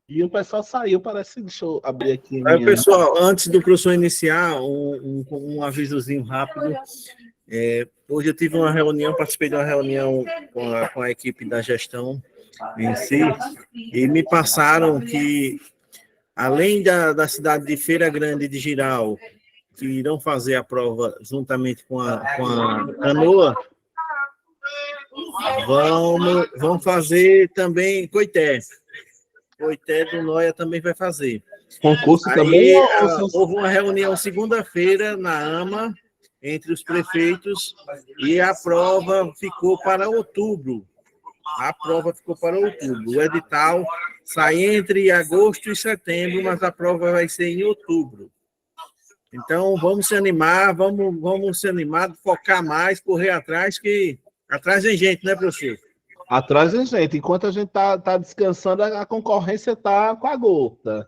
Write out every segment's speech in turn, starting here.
E o pessoal saiu, parece. Deixa eu abrir aqui a Aí, minha. pessoal, antes do professor iniciar, um avisozinho rápido. Hoje eu tive uma reunião, participei de uma reunião com a equipe da gestão em si, e me passaram que, além da cidade de Feira Grande de Giral, que irão fazer a prova juntamente com a Canoa, vão fazer também Coité. Coité do Noia também vai fazer. Concurso também Aí ou são... houve uma reunião segunda-feira na AMA entre os prefeitos e a prova ficou para outubro. A prova ficou para outubro. O edital sai entre agosto e setembro, mas a prova vai ser em outubro. Então, vamos se animar, vamos se animar, focar mais, correr atrás, que atrás tem gente, né, professor? Atrás da gente. Enquanto a gente tá descansando, a concorrência tá com a gota.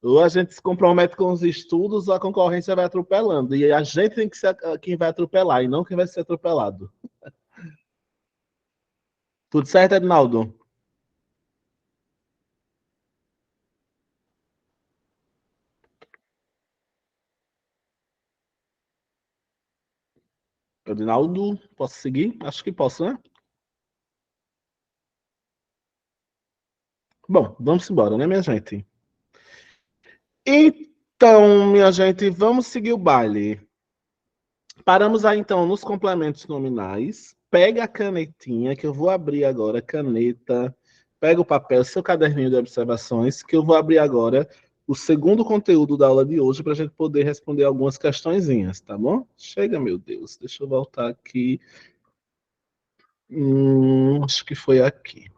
Ou a gente se compromete com os estudos, ou a concorrência vai atropelando. E a gente tem que ser quem vai atropelar, e não quem vai ser atropelado. Tudo certo, Edinaldo? Edinaldo, posso seguir? Acho que posso, né? Bom, vamos embora, né, minha gente? Então, minha gente, vamos seguir o baile. Paramos aí, então, nos complementos nominais. Pega a canetinha, que eu vou abrir agora, caneta. Pega o papel, seu caderninho de observações, que eu vou abrir agora o segundo conteúdo da aula de hoje para a gente poder responder algumas questõezinhas, tá bom? Chega, meu Deus. Deixa eu voltar aqui. Acho que foi aqui.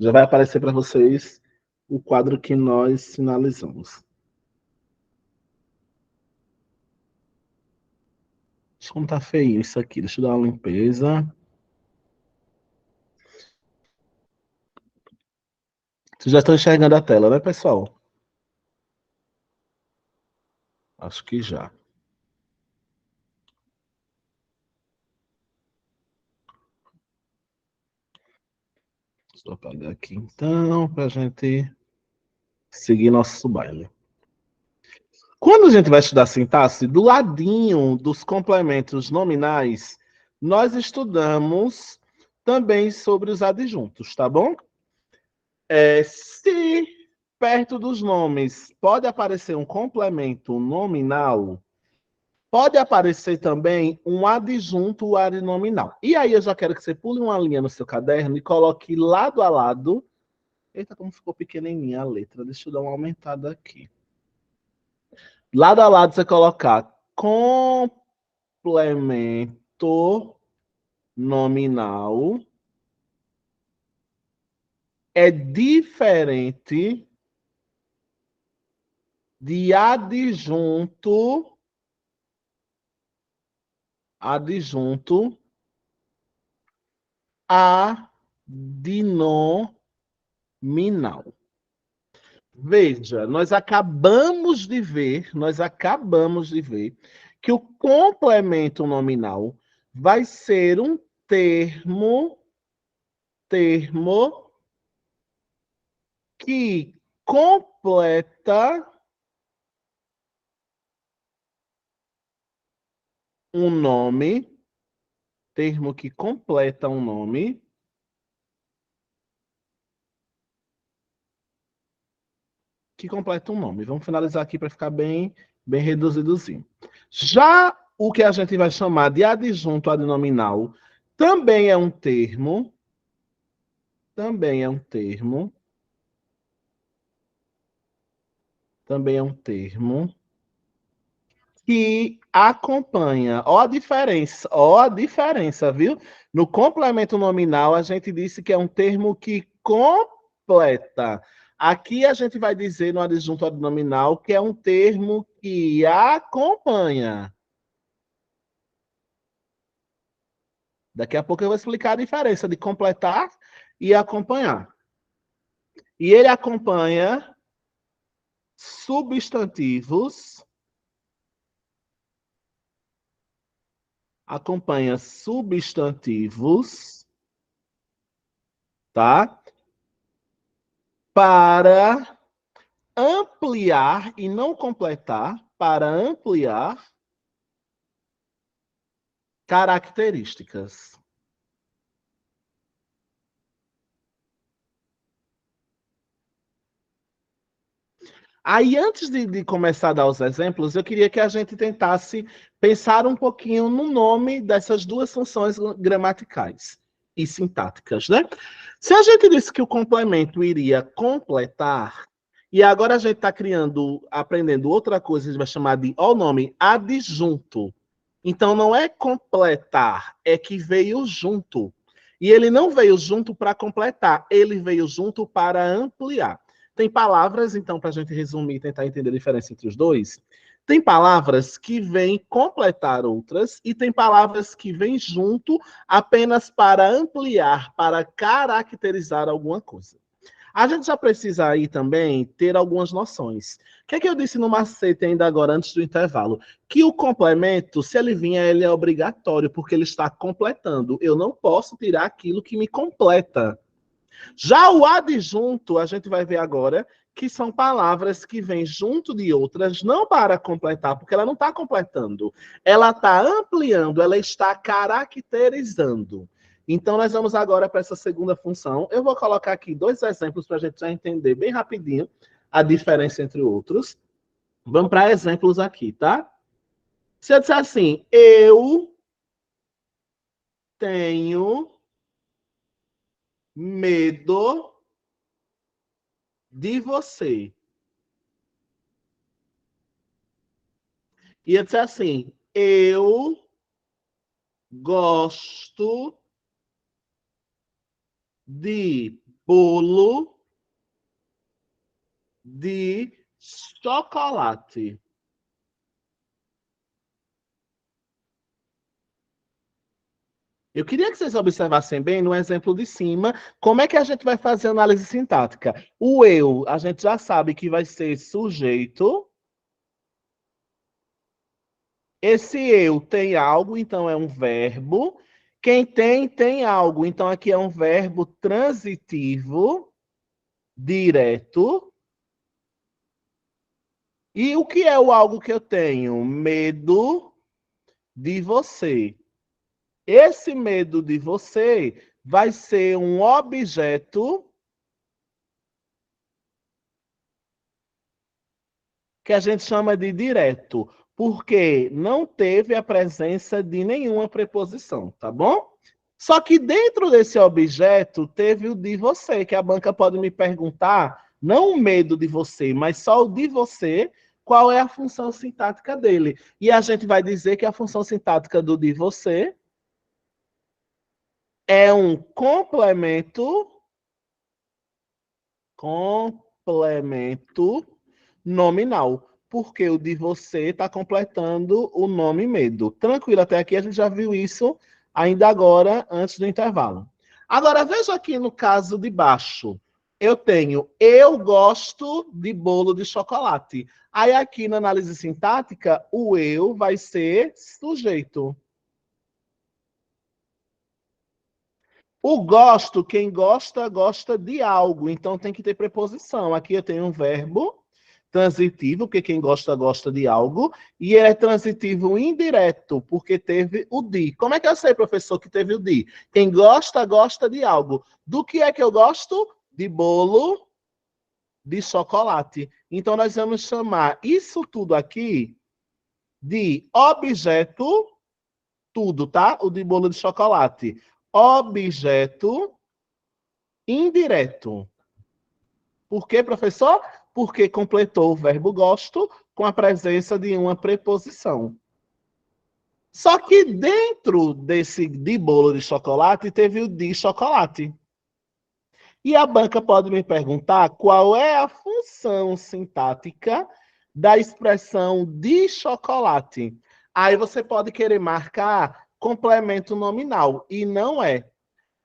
Já vai aparecer para vocês o quadro que nós finalizamos. Como tá feio isso aqui. Deixa eu dar uma limpeza. Vocês já estão enxergando a tela, né, pessoal? Acho que já. Deixa eu apagar aqui então, para a gente seguir nosso baile. Quando a gente vai estudar sintaxe, do ladinho dos complementos nominais, nós estudamos também sobre os adjuntos, tá bom? Se perto dos nomes pode aparecer um complemento nominal, pode aparecer também um adjunto adnominal. E aí eu já quero que você pule uma linha no seu caderno e coloque lado a lado. Eita, como ficou pequenininha a letra. Deixa eu dar uma aumentada aqui. Lado a lado você colocar complemento nominal é diferente de adjunto adnominal. Veja, nós acabamos de ver que o complemento nominal vai ser um termo que completa um nome, termo que completa um nome, que completa um nome. Vamos finalizar aqui para ficar bem reduzidozinho. Já o que a gente vai chamar de adjunto adnominal também é um termo, também é um termo, também é um termo que acompanha. Ó a diferença, viu? No complemento nominal, a gente disse que é um termo que completa. Aqui a gente vai dizer no adjunto adnominal que é um termo que acompanha. Daqui a pouco eu vou explicar a diferença de completar e acompanhar. E ele substantivos, acompanha substantivos, tá? para ampliar e não completar, para ampliar características. Aí, antes de começar a dar os exemplos, eu queria que a gente tentasse pensar um pouquinho no nome dessas duas funções gramaticais e sintáticas, né? Se a gente disse que o complemento iria completar, e agora a gente está aprendendo outra coisa, a gente vai chamar de, ó, o nome, adjunto. Então, não é completar, é que veio junto. E ele não veio junto para completar, ele veio junto para ampliar. Tem palavras, então, para a gente resumir e tentar entender a diferença entre os dois, tem palavras que vêm completar outras e tem palavras que vêm junto apenas para ampliar, para caracterizar alguma coisa. A gente já precisa aí também ter algumas noções. O que é que eu disse no macete ainda agora, antes do intervalo? Que o complemento, se ele vinha, ele é obrigatório, porque ele está completando. Eu não posso tirar aquilo que me completa. Já o adjunto, a gente vai ver agora, que são palavras que vêm junto de outras, não para completar, porque ela não está completando. Ela está ampliando, ela está caracterizando. Então, nós vamos agora para essa segunda função. Eu vou colocar aqui dois exemplos para a gente já entender bem rapidinho a diferença entre outros. Vamos para exemplos aqui, tá? Se eu disser assim, eu tenho medo de você. E eu disser assim, eu gosto de bolo de chocolate. Eu queria que vocês observassem bem no exemplo de cima, como é que a gente vai fazer análise sintática. O eu, a gente já sabe que vai ser sujeito. Esse eu tem algo, então é um verbo. Quem tem algo, então aqui é um verbo transitivo, direto. E o que é o algo que eu tenho? Medo de você. Esse medo de você vai ser um objeto que a gente chama de direto, porque não teve a presença de nenhuma preposição, tá bom? Só que dentro desse objeto teve o de você, que a banca pode me perguntar, não o medo de você, mas só o de você, qual é a função sintática dele. E a gente vai dizer que a função sintática do de você é um complemento nominal, porque o de você está completando o nome medo. Tranquilo, até aqui a gente já viu isso ainda agora, antes do intervalo. Agora, veja aqui no caso de baixo. Eu tenho, eu gosto de bolo de chocolate. Aí aqui na análise sintática, o eu vai ser sujeito. O gosto, quem gosta, gosta de algo, então tem que ter preposição. Aqui eu tenho um verbo transitivo, porque quem gosta, gosta de algo, e é transitivo indireto, porque teve o de. Como é que eu sei, professor, que teve o de? Quem gosta, gosta de algo. Do que é que eu gosto? De bolo de chocolate. Então nós vamos chamar isso tudo aqui de objeto, tudo, tá? O de bolo de chocolate. Objeto indireto. Por quê, professor? Porque completou o verbo gosto com a presença de uma preposição. Só que dentro desse de bolo de chocolate teve o de chocolate. E a banca pode me perguntar qual é a função sintática da expressão de chocolate. Aí você pode querer marcar complemento nominal, e não é.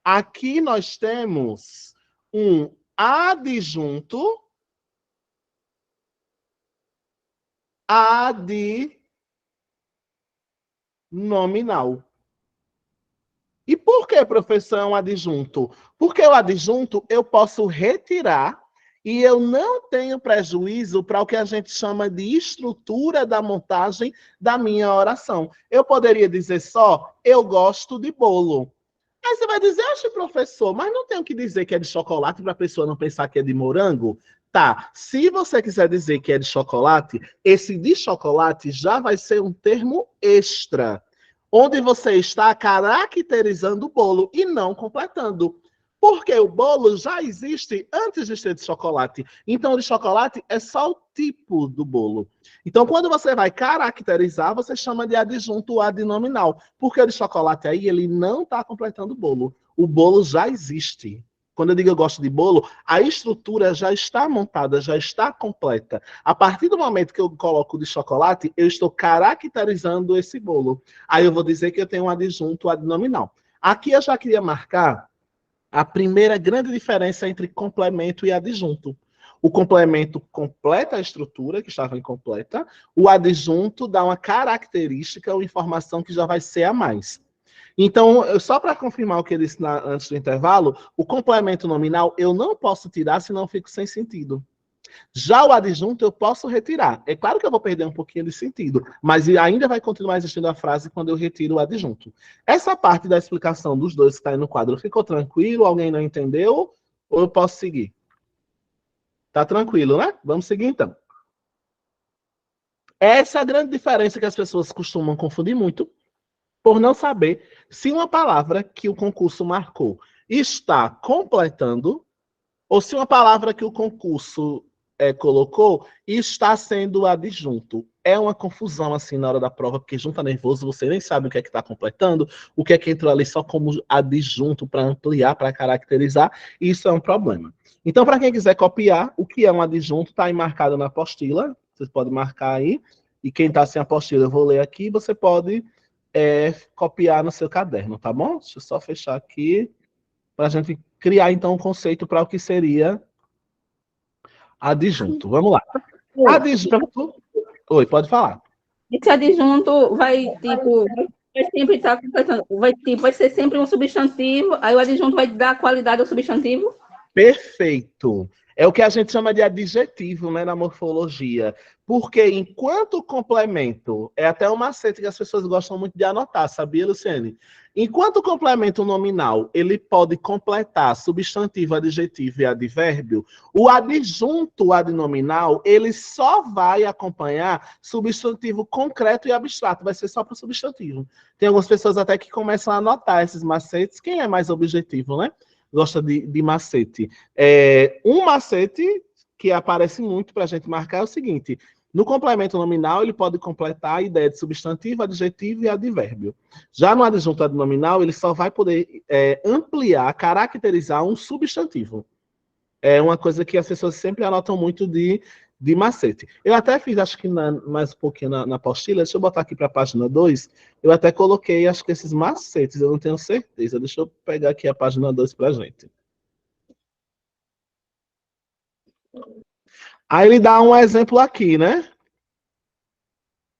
Aqui nós temos um adjunto adnominal. E por que, professor, é um adjunto? Porque o adjunto eu posso retirar E eu não tenho prejuízo para o que a gente chama de estrutura da montagem da minha oração. Eu poderia dizer só, eu gosto de bolo. Aí você vai dizer, acho, professor, mas não tenho que dizer que é de chocolate para a pessoa não pensar que é de morango? Tá, se você quiser dizer que é de chocolate, esse de chocolate já vai ser um termo extra, onde você está caracterizando o bolo e não completando. Porque o bolo já existe antes de ser de chocolate. Então, o de chocolate é só o tipo do bolo. Então, quando você vai caracterizar, você chama de adjunto adnominal. Porque o de chocolate aí, ele não está completando o bolo. O bolo já existe. Quando eu digo eu gosto de bolo, a estrutura já está montada, já está completa. A partir do momento que eu coloco de chocolate, eu estou caracterizando esse bolo. Aí eu vou dizer que eu tenho um adjunto adnominal. Aqui eu já queria marcar a primeira grande diferença entre complemento e adjunto. O complemento completa a estrutura, que estava incompleta. O adjunto dá uma característica ou informação que já vai ser a mais. Então, só para confirmar o que eu disse antes do intervalo, o complemento nominal eu não posso tirar, senão eu fico sem sentido. Já o adjunto eu posso retirar. É claro que eu vou perder um pouquinho de sentido, mas ainda vai continuar existindo a frase quando eu retiro o adjunto. Essa parte da explicação dos dois que está aí no quadro, ficou tranquilo? Alguém não entendeu? Ou eu posso seguir? Tá tranquilo, né? Vamos seguir então. Essa é a grande diferença que as pessoas costumam confundir muito, por não saber se uma palavra que o concurso marcou está completando ou se uma palavra que o concurso colocou está sendo adjunto. É uma confusão assim na hora da prova, porque junta nervoso, você nem sabe o que é que está completando, o que é que entrou ali só como adjunto para ampliar, para caracterizar, e isso é um problema. Então, para quem quiser copiar, o que é um adjunto está aí marcado na apostila, vocês podem marcar aí, e quem está sem apostila, eu vou ler aqui, você pode copiar no seu caderno, tá bom? Deixa eu só fechar aqui, para a gente criar, então, um conceito para o que seria adjunto. Vamos lá. Adjunto. Oi, pode falar. Esse adjunto vai, tipo, vai sempre estar completando, vai ser sempre um substantivo, aí o adjunto vai dar qualidade ao substantivo? Perfeito. É o que a gente chama de adjetivo, né, na morfologia. Porque enquanto complemento, é até um macete que as pessoas gostam muito de anotar, sabia, Luciane? Enquanto o complemento nominal, ele pode completar substantivo, adjetivo e advérbio, o adjunto adnominal, ele só vai acompanhar substantivo concreto e abstrato, vai ser só para o substantivo. Tem algumas pessoas até que começam a anotar esses macetes. Quem é mais objetivo, né? Gosta de macete. Um macete que aparece muito para a gente marcar é o seguinte: no complemento nominal, ele pode completar a ideia de substantivo, adjetivo e advérbio. Já no adjunto adnominal, ele só vai poder ampliar, caracterizar um substantivo. É uma coisa que as pessoas sempre anotam muito de macete. Eu até fiz, acho que mais um pouquinho na apostila, deixa eu botar aqui para a página 2, eu até coloquei, acho que esses macetes, eu não tenho certeza. Deixa eu pegar aqui a página 2 para a gente. Aí ele dá um exemplo aqui, né?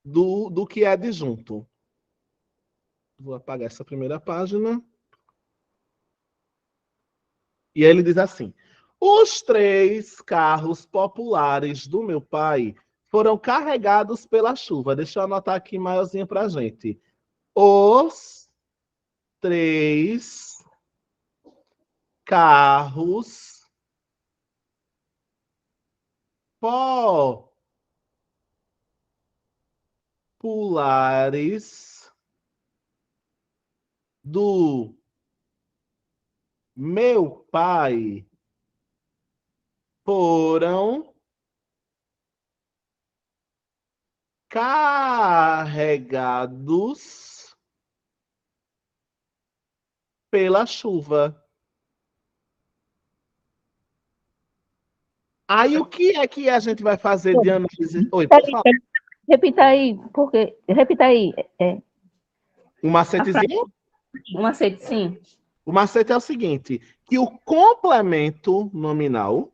Do que é adjunto. Vou apagar essa primeira página. E aí ele diz assim: os 3 carros populares do meu pai foram carregados pela chuva. Deixa eu anotar aqui maiorzinho para a gente. Os 3 carros populares do meu pai foram carregados pela chuva. Aí o que é que a gente vai fazer de análise? Oi, pode falar. Repita aí, porque. Repita aí. Um macetezinho? Um macete, sim. O macete é o seguinte: que o complemento nominal,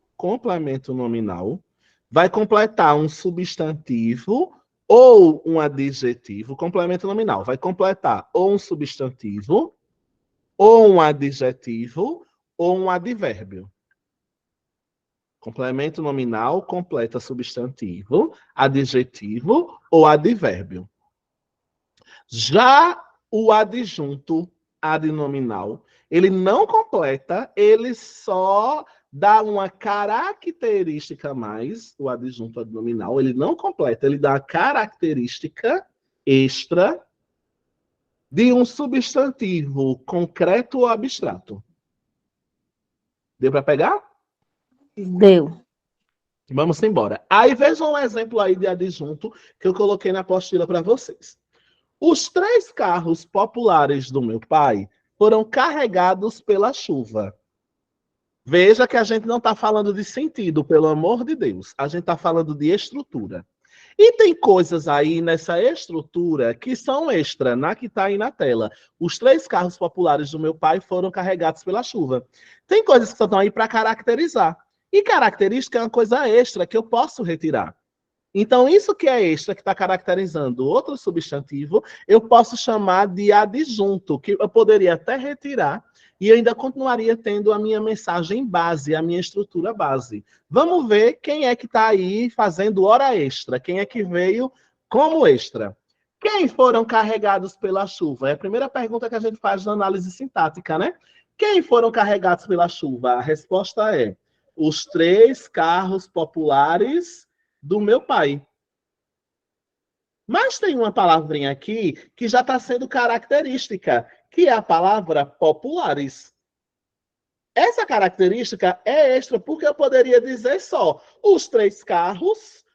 vai completar um substantivo ou um adjetivo. Complemento nominal vai completar ou um substantivo, ou um adjetivo, ou um advérbio. Complemento nominal completa substantivo, adjetivo ou advérbio. Já o adjunto adnominal, ele não completa, ele só dá uma característica a mais, o adjunto adnominal, ele não completa, ele dá uma característica extra de um substantivo concreto ou abstrato. Deu para pegar? Deu. Vamos embora. Aí vejam um exemplo aí de adjunto que eu coloquei na apostila para vocês. Os 3 carros populares do meu pai foram carregados pela chuva. Veja que a gente não está falando de sentido, pelo amor de Deus. A gente está falando de estrutura. E tem coisas aí nessa estrutura que são extra, na que está aí na tela. Os 3 carros populares do meu pai foram carregados pela chuva. Tem coisas que só estão aí para caracterizar. E característica é uma coisa extra que eu posso retirar. Então, isso que é extra, que está caracterizando outro substantivo, eu posso chamar de adjunto, que eu poderia até retirar e eu ainda continuaria tendo a minha mensagem base, a minha estrutura base. Vamos ver quem é que está aí fazendo hora extra, quem é que veio como extra. Quem foram carregados pela chuva? É a primeira pergunta que a gente faz na análise sintática, né? Quem foram carregados pela chuva? A resposta é os 3 carros populares do meu pai. Mas tem uma palavrinha aqui que já está sendo característica, que é a palavra populares. Essa característica é extra, porque eu poderia dizer só, os 3 carros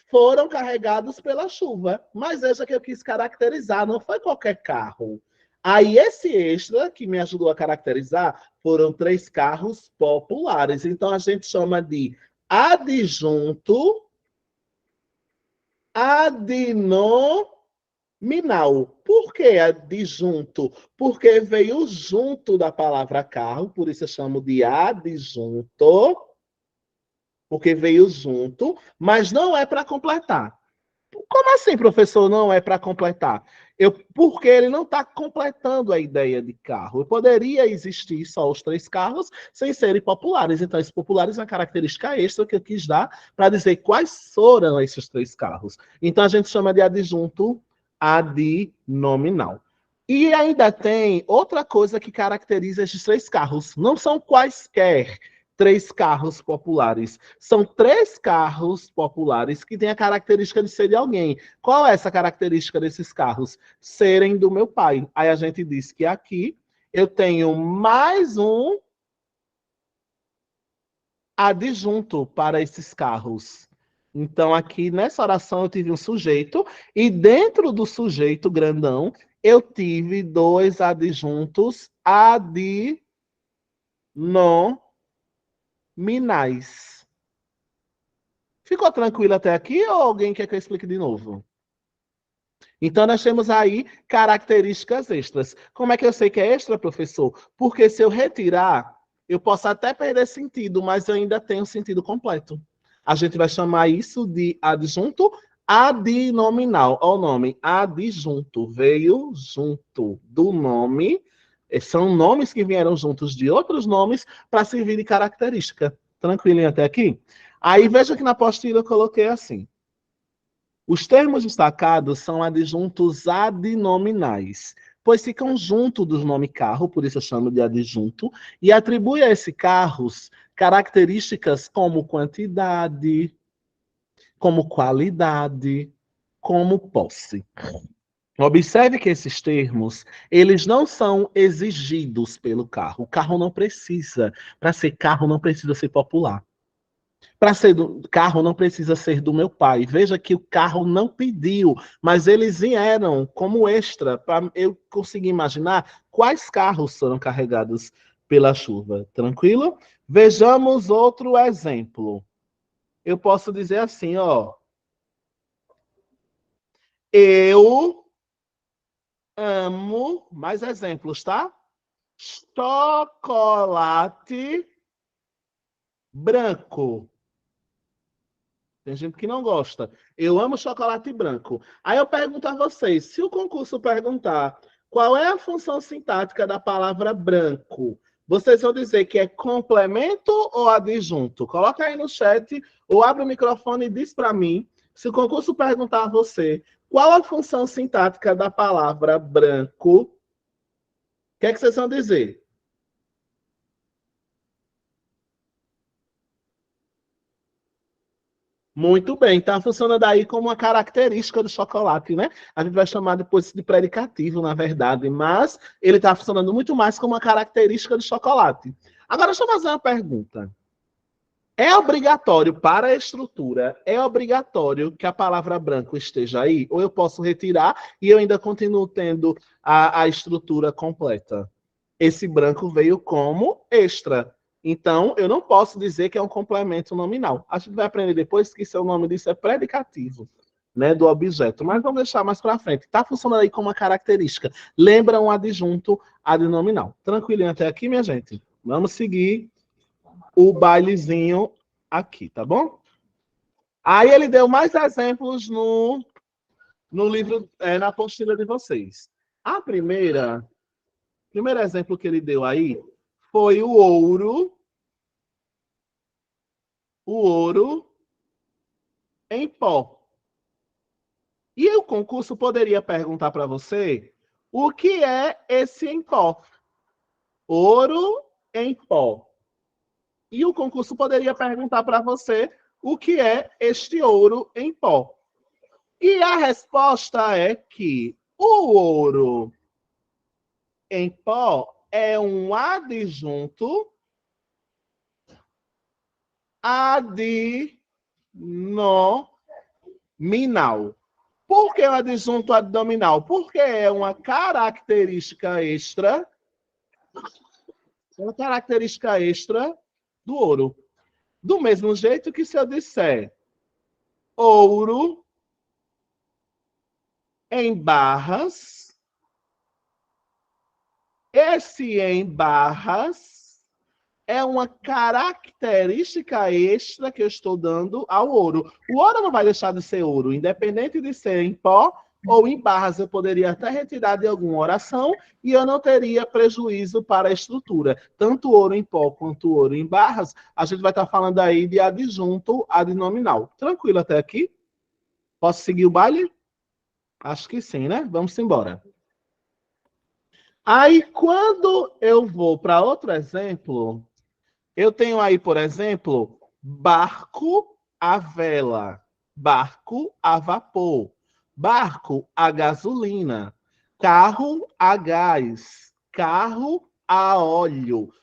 foram carregados pela chuva. Mas veja que eu quis caracterizar, não foi qualquer carro. Aí esse extra, que me ajudou a caracterizar, foram 3 carros populares. Então a gente chama de adjunto adnominal. Por que adjunto? Porque veio junto da palavra carro, por isso eu chamo de adjunto, porque veio junto, mas não é para completar. Como assim, professor, não é para completar? Porque ele não está completando a ideia de carro. Eu poderia existir só os 3 carros sem serem populares. Então, esses populares é uma característica extra que eu quis dar para dizer quais foram esses 3 carros. Então, a gente chama de adjunto adnominal. E ainda tem outra coisa que caracteriza esses 3 carros. Não são quaisquer 3 carros populares. São 3 carros populares que têm a característica de ser de alguém. Qual é essa característica desses carros? Serem do meu pai. Aí a gente diz que aqui eu tenho mais um adjunto para esses carros. Então, aqui nessa oração eu tive um sujeito, e dentro do sujeito grandão, eu tive 2 adjuntos adnominais. Ficou tranquilo até aqui ou alguém quer que eu explique de novo? Então, nós temos aí características extras. Como é que eu sei que é extra, professor? Porque se eu retirar, eu posso até perder sentido, mas eu ainda tenho sentido completo. A gente vai chamar isso de adjunto adnominal. Olha o nome, adjunto. Veio junto do nome. São nomes que vieram juntos de outros nomes para servir de característica. Tranquilinho até aqui? Aí veja que na apostila eu coloquei assim. Os termos destacados são adjuntos adnominais, pois ficam junto do nome carro, por isso eu chamo de adjunto, e atribui a esse carros características como quantidade, como qualidade, como posse. Observe que esses termos, eles não são exigidos pelo carro. O carro não precisa, para ser carro, não precisa ser popular. Para ser do carro não precisa ser do meu pai. Veja que o carro não pediu, mas eles vieram como extra para eu conseguir imaginar quais carros foram carregados pela chuva. Tranquilo? Vejamos outro exemplo. Eu posso dizer assim, ó. Eu amo, mais exemplos, tá? Chocolate branco. Tem gente que não gosta. Eu amo chocolate branco. Aí eu pergunto a vocês, se o concurso perguntar qual é a função sintática da palavra branco, Vocês vão dizer que é complemento ou adjunto? Coloca aí no chat ou abre o microfone e diz para mim, se o concurso perguntar a você qual a função sintática da palavra branco, o que é que vocês vão dizer? Muito bem, está funcionando aí como uma característica do chocolate, né? A gente vai chamar depois de predicativo, na verdade, mas ele está funcionando muito mais como uma característica do chocolate. Agora, deixa eu fazer uma pergunta. É obrigatório para a estrutura, é obrigatório que a palavra branco esteja aí? Ou eu posso retirar e eu ainda continuo tendo a estrutura completa? Esse branco veio como extra. Então, eu não posso dizer que é um complemento nominal. A gente vai aprender depois que seu nome disso é predicativo, né, do objeto. Mas vamos deixar mais para frente. Está funcionando aí como uma característica. Lembra um adjunto adnominal. Tranquilinho até aqui, minha gente? Vamos seguir o bailezinho aqui, tá bom? Aí ele deu mais exemplos no livro, na apostila de vocês. A primeiro exemplo que ele deu aí foi o ouro em pó. E o concurso poderia perguntar para você o que é esse em pó? Ouro em pó. E o concurso poderia perguntar para você o que é este ouro em pó. E a resposta é que o ouro em pó é um adjunto adnominal. Por que o adjunto adnominal? Porque é uma característica extra do ouro. Do mesmo jeito que se eu disser ouro em barras, esse em barras é uma característica extra que eu estou dando ao ouro. O ouro não vai deixar de ser ouro, independente de ser em pó ou em barras. Eu poderia até retirar de alguma oração e eu não teria prejuízo para a estrutura. Tanto ouro em pó quanto ouro em barras, a gente vai estar falando aí de adjunto adnominal. Tranquilo até aqui? Posso seguir o baile? Acho que sim, né? Vamos embora. Aí, quando eu vou para outro exemplo, eu tenho aí, por exemplo, barco a vela, barco a vapor, barco a gasolina, carro a gás, carro a óleo,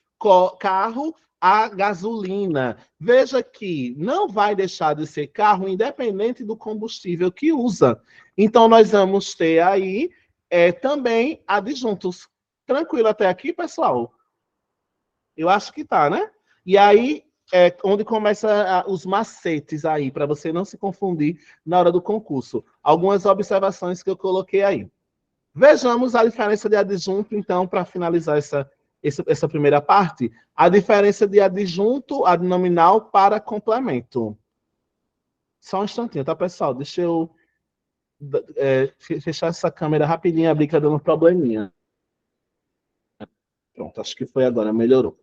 carro a gasolina. Veja que não vai deixar de ser carro independente do combustível que usa. Então, nós vamos ter aí também adjuntos. Tranquilo até aqui, pessoal? Eu acho que tá, né? E aí é onde começa os macetes aí, para você não se confundir na hora do concurso. Algumas observações que eu coloquei aí. Vejamos a diferença de adjunto, então, para finalizar essa primeira parte. A diferença de adjunto adnominal para complemento. Só um instantinho, tá, pessoal? Deixa eu fechar essa câmera rapidinho, abrir que tá dando um probleminha. Pronto, acho que foi agora, melhorou.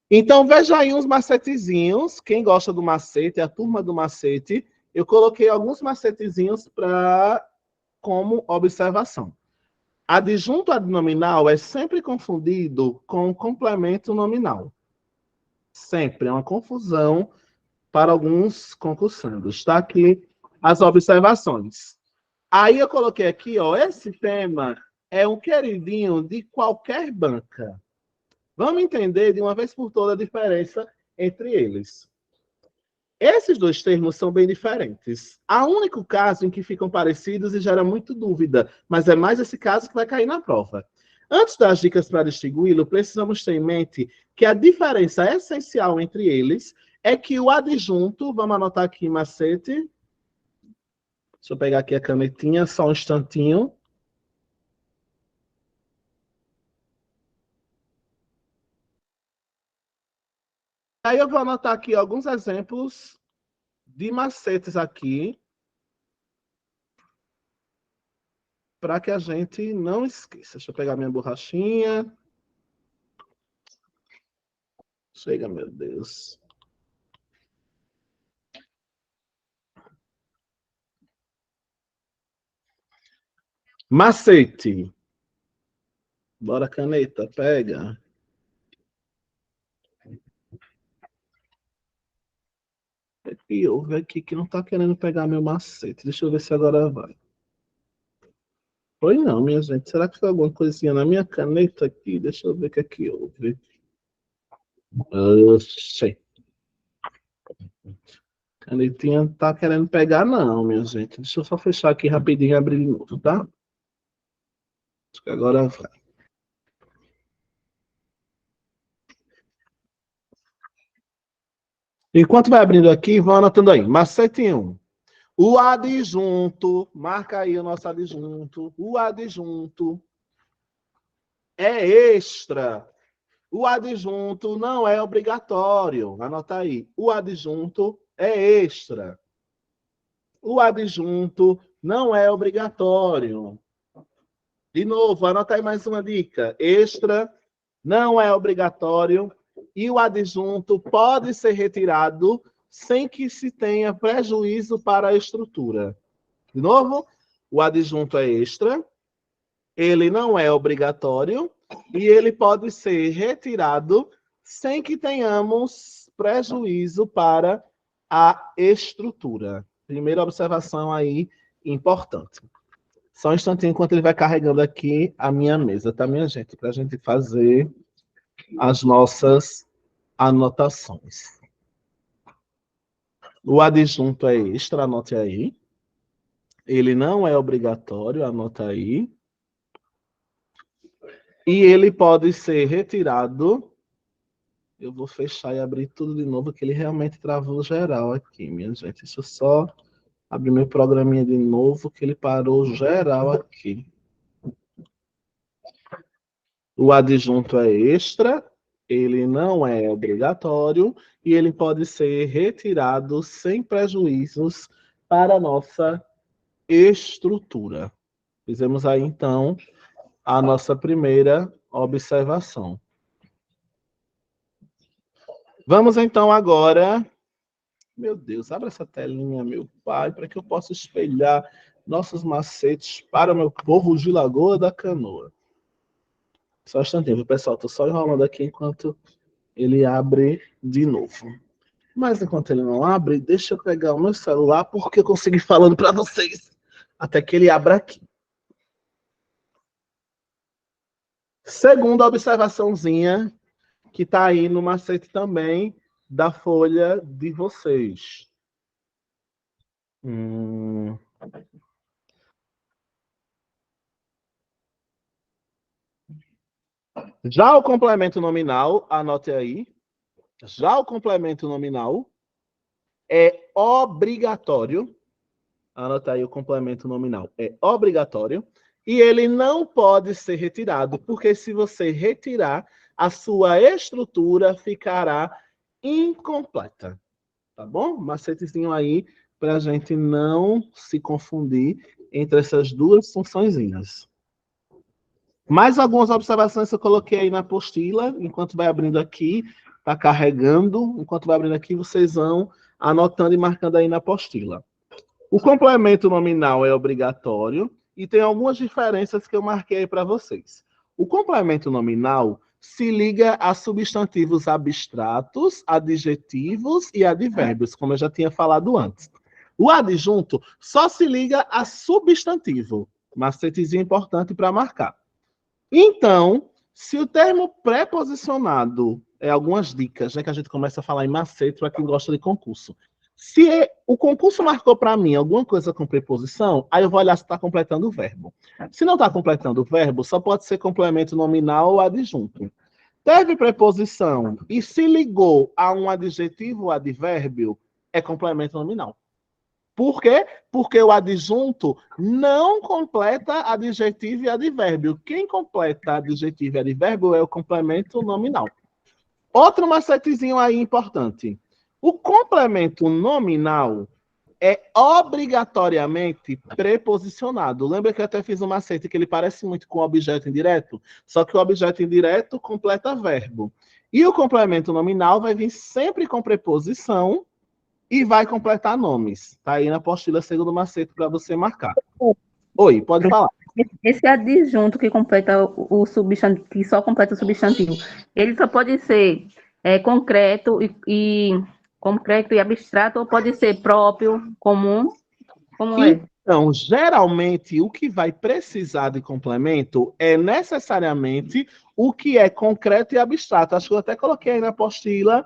Então, veja aí uns macetezinhos. Quem gosta do macete, a turma do macete, eu coloquei alguns macetezinhos como observação. Adjunto adnominal é sempre confundido com complemento nominal. Sempre. É uma confusão para alguns concursandos. Está aqui as observações. Aí eu coloquei aqui, ó, esse tema é um queridinho de qualquer banca. Vamos entender de uma vez por toda a diferença entre eles. Esses dois termos são bem diferentes. Há um único caso em que ficam parecidos e gera muito dúvida, mas é mais esse caso que vai cair na prova. Antes das dicas para distingui-lo, precisamos ter em mente que a diferença essencial entre eles é que o adjunto, vamos anotar aqui macete. Deixa eu pegar aqui a canetinha, só um instantinho. Aí eu vou anotar aqui alguns exemplos de macetes aqui, para que a gente não esqueça. Deixa eu pegar minha borrachinha. Chega, meu Deus. Macete. Bora, caneta, pega. O que houve aqui que não tá querendo pegar meu macete? Deixa eu ver se agora vai. Foi não, minha gente. Será que foi alguma coisinha na minha caneta aqui? Deixa eu ver o que é que houve. Oxê. Canetinha não tá querendo pegar, não, minha gente. Deixa eu só fechar aqui rapidinho e abrir de novo, tá? Acho que agora vai. Enquanto vai abrindo aqui, vão anotando aí. Macete 1. O adjunto, marca aí o nosso adjunto. O adjunto é extra. O adjunto não é obrigatório. Anota aí. O adjunto é extra. O adjunto não é obrigatório. De novo, anota aí mais uma dica. Extra não é obrigatório e o adjunto pode ser retirado sem que se tenha prejuízo para a estrutura. De novo, o adjunto é extra, ele não é obrigatório e ele pode ser retirado sem que tenhamos prejuízo para a estrutura. Primeira observação aí importante. Só um instantinho enquanto ele vai carregando aqui a minha mesa, tá, minha gente? Para a gente fazer as nossas anotações. O adjunto é extra, anote aí. Ele não é obrigatório, anota aí. E ele pode ser retirado. Eu vou fechar e abrir tudo de novo, que ele realmente travou geral aqui, minha gente. Deixa eu só abrir meu programinha de novo, que ele parou geral aqui. O adjunto é extra, ele não é obrigatório e ele pode ser retirado sem prejuízos para a nossa estrutura. Fizemos aí, então, a nossa primeira observação. Vamos, então, agora... Meu Deus, abre essa telinha, meu pai, para que eu possa espelhar nossos macetes para o meu povo de Lagoa da Canoa. Só um instantinho, pessoal. Estou só enrolando aqui enquanto ele abre de novo. Mas enquanto ele não abre, deixa eu pegar o meu celular, porque eu consegui falando para vocês. Até que ele abra aqui. Segunda observaçãozinha, que está aí no macete também da folha de vocês. Já o complemento nominal, anote aí. Já o complemento nominal é obrigatório. Anota aí o complemento nominal. É obrigatório. E ele não pode ser retirado, porque se você retirar, a sua estrutura ficará incompleta. Tá bom? Macetezinho aí para a gente não se confundir entre essas duas funçõezinhas. Mais algumas observações que eu coloquei aí na apostila, enquanto vai abrindo aqui, está carregando, enquanto vai abrindo aqui, vocês vão anotando e marcando aí na apostila. O complemento nominal é obrigatório e tem algumas diferenças que eu marquei para vocês. O complemento nominal se liga a substantivos abstratos, adjetivos e advérbios, como eu já tinha falado antes. O adjunto só se liga a substantivo, macetezinho importante para marcar. Então, se o termo preposicionado, algumas dicas, né, que a gente começa a falar em macete para quem gosta de concurso. Se o concurso marcou para mim alguma coisa com preposição, aí eu vou olhar se está completando o verbo. Se não está completando o verbo, só pode ser complemento nominal ou adjunto. Teve preposição e se ligou a um adjetivo ou advérbio, é complemento nominal. Por quê? Porque o adjunto não completa adjetivo e advérbio. Quem completa adjetivo e advérbio é o complemento nominal. Outro macetezinho aí importante. O complemento nominal é obrigatoriamente preposicionado. Lembra que eu até fiz um macete que ele parece muito com o objeto indireto? Só que o objeto indireto completa verbo. E o complemento nominal vai vir sempre com preposição e vai completar nomes. Tá aí na apostila segundo macete para você marcar. Oi, pode falar. Esse adjunto que completa o substantivo, que só completa o substantivo, ele só pode ser concreto concreto e abstrato, ou pode ser próprio, comum, como é? Então, geralmente, o que vai precisar de complemento é necessariamente o que é concreto e abstrato. Acho que eu até coloquei aí na apostila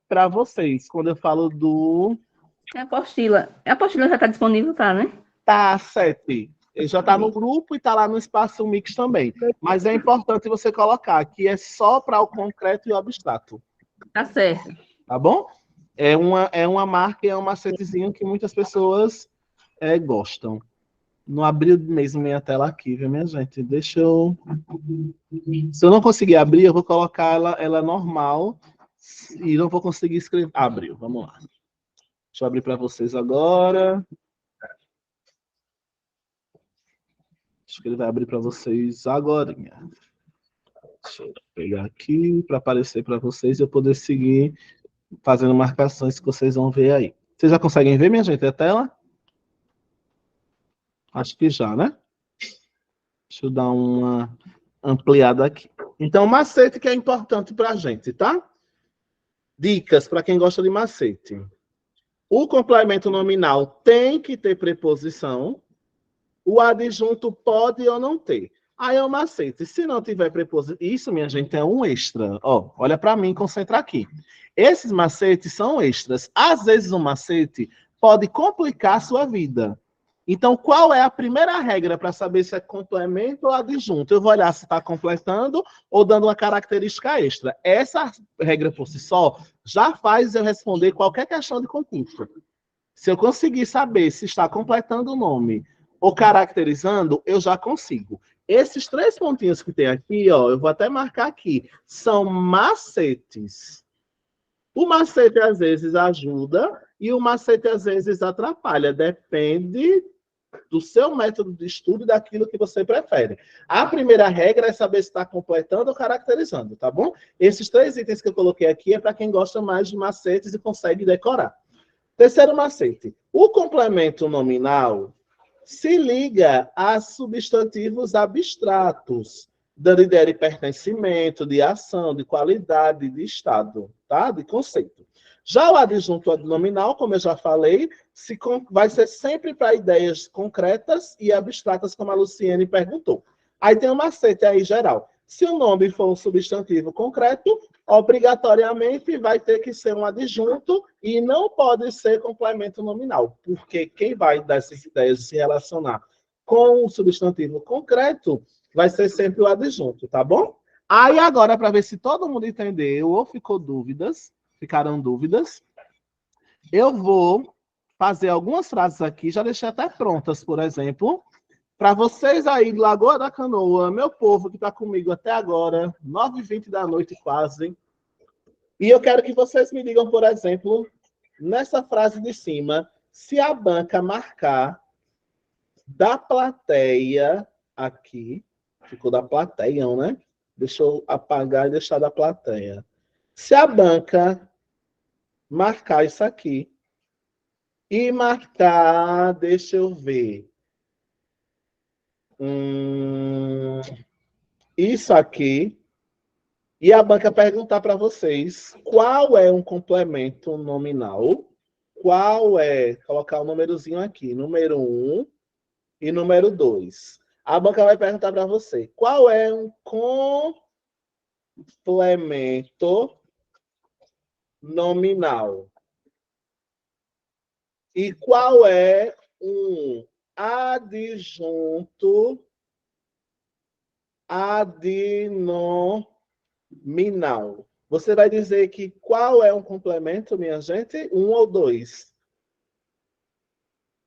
para vocês, quando eu falo do... A apostila já está disponível, tá, né? Tá, 7. Ele já está no grupo e está lá no espaço mix também. Mas é importante você colocar que é só para o concreto e o abstrato. Tá certo. Tá bom? É uma marca e é um macetezinho que muitas pessoas gostam. Não abriu mesmo minha tela aqui, viu, minha gente? Deixa eu... Se eu não conseguir abrir, eu vou colocar ela normal e não vou conseguir escrever. Abriu, vamos lá. Deixa eu abrir para vocês agora. Acho que ele vai abrir para vocês agora. Deixa eu pegar aqui para aparecer para vocês e eu poder seguir fazendo marcações que vocês vão ver aí. Vocês já conseguem ver, minha gente, a tela? Acho que já, né? Deixa eu dar uma ampliada aqui. Então, macete que é importante para a gente, tá? Dicas para quem gosta de macete. O complemento nominal tem que ter preposição. O adjunto pode ou não ter. Aí é o macete. Se não tiver preposição... Isso, minha gente, é um extra. Ó, olha para mim, concentra aqui. Esses macetes são extras. Às vezes, um macete pode complicar a sua vida. Então, qual é a primeira regra para saber se é complemento ou adjunto? Eu vou olhar se está completando ou dando uma característica extra. Essa regra por si só já faz eu responder qualquer questão de concurso. Se eu conseguir saber se está completando o nome ou caracterizando, eu já consigo. Esses 3 pontinhos que tem aqui, ó, eu vou até marcar aqui, são macetes. O macete às vezes ajuda e o macete às vezes atrapalha. Depende do seu método de estudo e daquilo que você prefere. A primeira regra é saber se está completando ou caracterizando, tá bom? Esses 3 itens que eu coloquei aqui é para quem gosta mais de macetes e consegue decorar. Terceiro macete. O complemento nominal se liga a substantivos abstratos, dando ideia de pertencimento, de ação, de qualidade, de estado, tá? De conceito. Já o adjunto nominal, como eu já falei, vai ser sempre para ideias concretas e abstratas, como a Luciene perguntou. Aí tem um macete aí geral. Se o nome for um substantivo concreto, obrigatoriamente vai ter que ser um adjunto e não pode ser complemento nominal, porque quem vai dar essas ideias de se relacionar com o substantivo concreto vai ser sempre o adjunto, tá bom? Aí agora, para ver se todo mundo entendeu ou ficaram dúvidas, eu vou fazer algumas frases aqui, já deixei até prontas, por exemplo, para vocês aí, Lagoa da Canoa, meu povo que está comigo até agora, 9h20 da noite quase. E eu quero que vocês me digam, por exemplo, nessa frase de cima, se a banca marcar da plateia aqui, ficou da plateia, né? Deixa eu apagar e deixar da plateia. Se a banca marcar isso aqui e marcar, deixa eu ver, isso aqui, e a banca perguntar para vocês qual é um complemento nominal, colocar o númerozinho aqui, número 1 e número 2. A banca vai perguntar para você qual é um complemento nominal e qual é um adjunto adnominal. Você vai dizer que qual é um complemento, minha gente? 1 ou 2?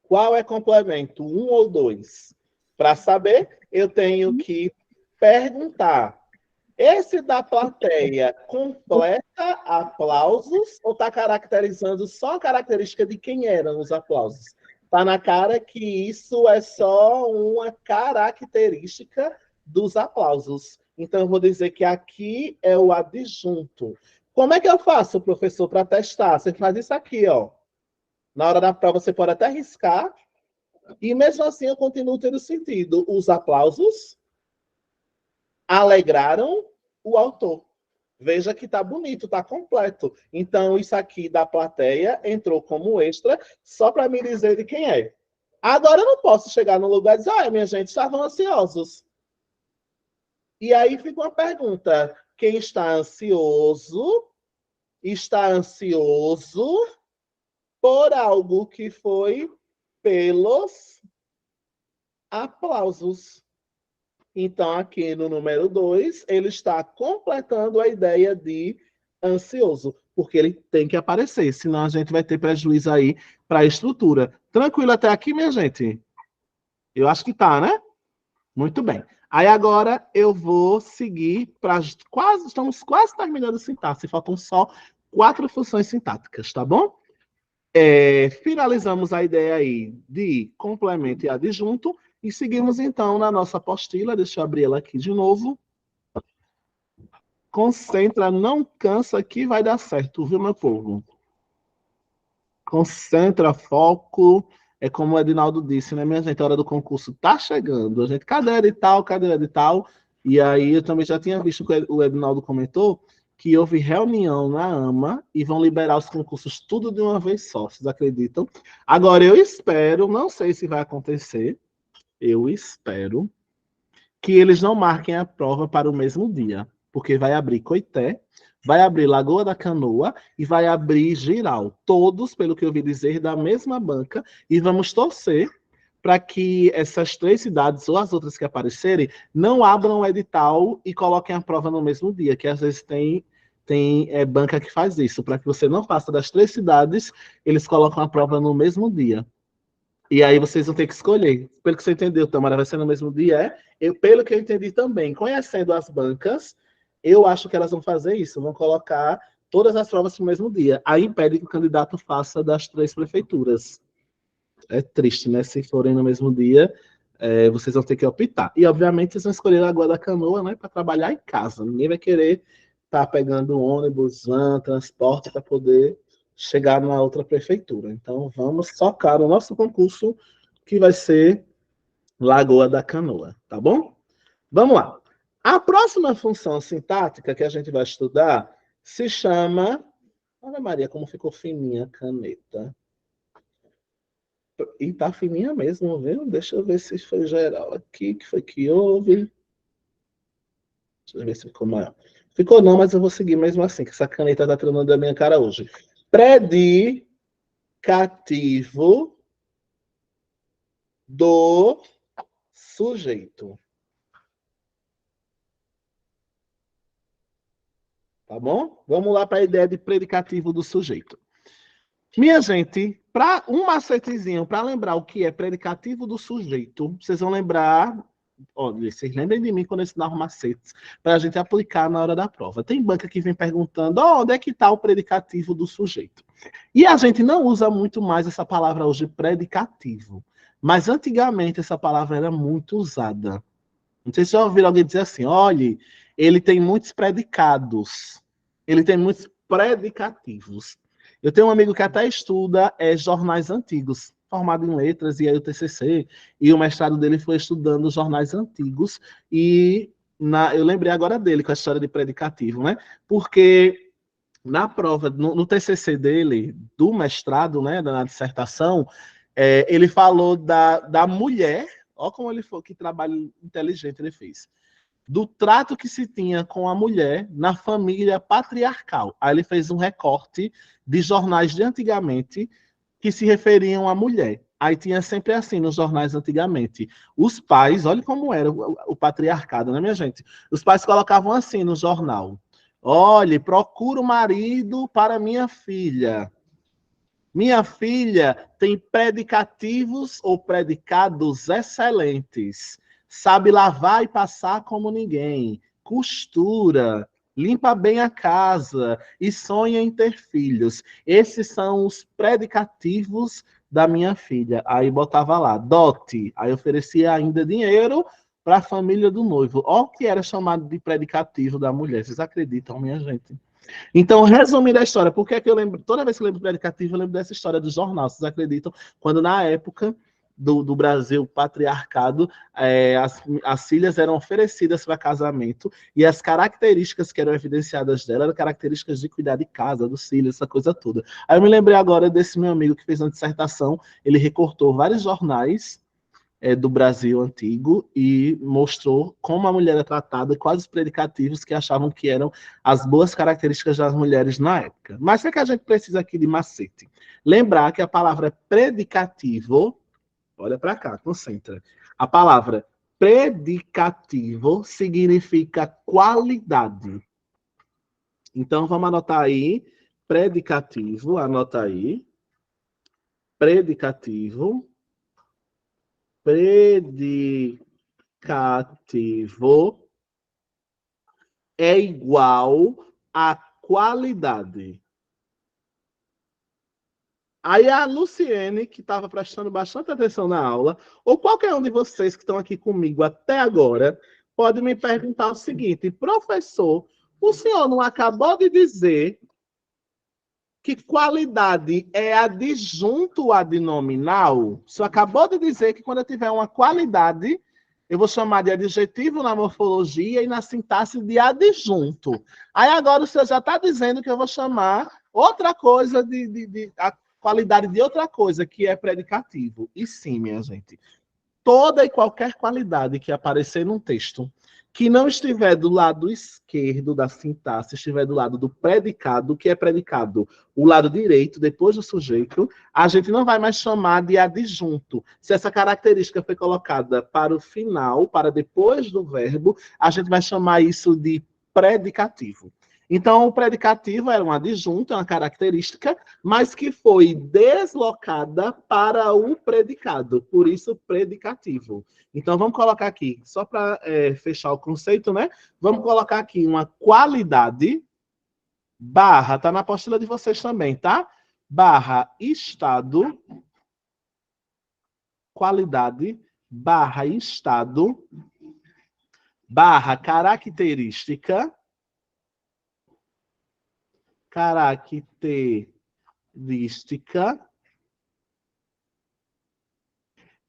Qual é complemento? 1 ou 2? Para saber, eu tenho que perguntar. Esse da plateia completa aplausos ou está caracterizando só a característica de quem eram os aplausos? Está na cara que isso é só uma característica dos aplausos. Então, eu vou dizer que aqui é o adjunto. Como é que eu faço, professor, para testar? Você faz isso aqui, ó. Na hora da prova, você pode até riscar. E mesmo assim, eu continuo tendo sentido. Os aplausos alegraram o autor. Veja que tá bonito, tá completo. Então, isso aqui da plateia entrou como extra, só para me dizer de quem é. Agora eu não posso chegar no lugar e dizer, olha, minha gente, estavam ansiosos. E aí fica uma pergunta: quem está ansioso por algo que foi pelos aplausos. Então, aqui no número 2, ele está completando a ideia de ansioso, porque ele tem que aparecer, senão a gente vai ter prejuízo aí para a estrutura. Tranquilo até aqui, minha gente? Eu acho que tá, né? Muito bem. Aí agora eu vou seguir para estamos quase terminando a sintaxe, faltam só 4 funções sintáticas, tá bom? Finalizamos a ideia aí de complemento e adjunto e seguimos então na nossa apostila. Deixa eu abrir ela aqui de novo. Concentra, não cansa que vai dar certo, viu, meu povo? Concentra, foco. É como o Edinaldo disse, né, minha gente? A hora do concurso tá chegando. A gente, cadê o edital? Cadê o edital? E aí eu também já tinha visto que o Edinaldo comentou que houve reunião na AMA e vão liberar os concursos tudo de uma vez só, vocês acreditam? Agora, eu espero, não sei se vai acontecer, eu espero que eles não marquem a prova para o mesmo dia, porque vai abrir Coité, vai abrir Lagoa da Canoa e vai abrir Giral. Todos, pelo que eu ouvi dizer, da mesma banca, e vamos torcer para que essas 3 cidades ou as outras que aparecerem não abram o edital e coloquem a prova no mesmo dia, que às vezes tem banca que faz isso, para que você não faça das 3 cidades, eles colocam a prova no mesmo dia. E aí vocês vão ter que escolher. Pelo que você entendeu, Tamara, vai ser no mesmo dia? Pelo que eu entendi também, conhecendo as bancas, eu acho que elas vão fazer isso, vão colocar todas as provas no mesmo dia. Aí impede que o candidato faça das 3 prefeituras. É triste, né? Se forem no mesmo dia, vocês vão ter que optar. E, obviamente, vocês vão escolher a Lagoa da Canoa, né, para trabalhar em casa. Ninguém vai querer estar pegando ônibus, van, transporte para poder chegar na outra prefeitura. Então, vamos focar no nosso concurso, que vai ser Lagoa da Canoa, tá bom? Vamos lá. A próxima função sintática que a gente vai estudar se chama... Olha, Maria, como ficou fininha a caneta. E tá fininha mesmo, viu? Deixa eu ver se foi geral aqui, que foi que houve. Deixa eu ver se ficou maior. Ficou não, mas eu vou seguir mesmo assim, que essa caneta tá tirando da minha cara hoje. Predicativo do sujeito. Tá bom? Vamos lá para a ideia de predicativo do sujeito. Minha gente, para um macetezinho, para lembrar o que é predicativo do sujeito, vocês vão lembrar, olha, vocês lembrem de mim quando eu ensinar macetes, para a gente aplicar na hora da prova. Tem banca que vem perguntando, onde é que está o predicativo do sujeito? E a gente não usa muito mais essa palavra hoje, predicativo. Mas antigamente essa palavra era muito usada. Não sei se já ouviram alguém dizer assim, olha, ele tem muitos predicados, ele tem muitos predicativos. Eu tenho um amigo que até estuda jornais antigos, formado em letras, e aí o TCC, e o mestrado dele foi estudando jornais antigos, e eu lembrei agora dele com a história de predicativo, né? Porque na prova, no TCC dele, do mestrado, né, na dissertação, ele falou da mulher, olha como ele foi, que trabalho inteligente ele fez, do trato que se tinha com a mulher na família patriarcal. Aí ele fez um recorte de jornais de antigamente que se referiam à mulher. Aí tinha sempre assim nos jornais antigamente. Os pais, olha como era o patriarcado, né, minha gente? Os pais colocavam assim no jornal: olhe, procura o marido para minha filha. Minha filha tem predicativos ou predicados excelentes. Sabe lavar e passar como ninguém. Costura, limpa bem a casa e sonha em ter filhos. Esses são os predicativos da minha filha. Aí botava lá, dote. Aí oferecia ainda dinheiro para a família do noivo. Olha o que era chamado de predicativo da mulher. Vocês acreditam, minha gente? Então, resumindo a história, por que é que eu lembro, toda vez que eu lembro do predicativo, eu lembro dessa história do jornal. Vocês acreditam? Quando na época do Brasil patriarcado, as filhas eram oferecidas para casamento e as características que eram evidenciadas dela eram características de cuidar de casa, dos filhos, essa coisa toda. Aí eu me lembrei agora desse meu amigo que fez uma dissertação, ele recortou vários jornais do Brasil antigo e mostrou como a mulher é tratada, quais os predicativos que achavam que eram as boas características das mulheres na época. Mas o que a gente precisa aqui de macete? Lembrar que a palavra predicativo, olha para cá, concentra. A palavra predicativo significa qualidade. Então vamos anotar aí, predicativo, anota aí. Predicativo é igual a qualidade. Aí a Luciene, que estava prestando bastante atenção na aula, ou qualquer um de vocês que estão aqui comigo até agora, pode me perguntar o seguinte: professor, o senhor não acabou de dizer que qualidade é adjunto adnominal? O senhor acabou de dizer que quando eu tiver uma qualidade, eu vou chamar de adjetivo na morfologia e na sintaxe de adjunto. Aí agora o senhor já está dizendo que eu vou chamar outra coisa a qualidade de outra coisa, que é predicativo. E sim, minha gente, toda e qualquer qualidade que aparecer num texto que não estiver do lado esquerdo da sintaxe, estiver do lado do predicado, que é predicado, o lado direito, depois do sujeito, a gente não vai mais chamar de adjunto. Se essa característica foi colocada para o final, para depois do verbo, a gente vai chamar isso de predicativo. Então, o predicativo era um adjunto, é uma característica, mas que foi deslocada para o predicado, por isso predicativo. Então, vamos colocar aqui, só para fechar o conceito, né? Vamos colocar aqui uma qualidade, barra, tá na apostila de vocês também, tá? Barra estado, qualidade, barra estado, barra característica,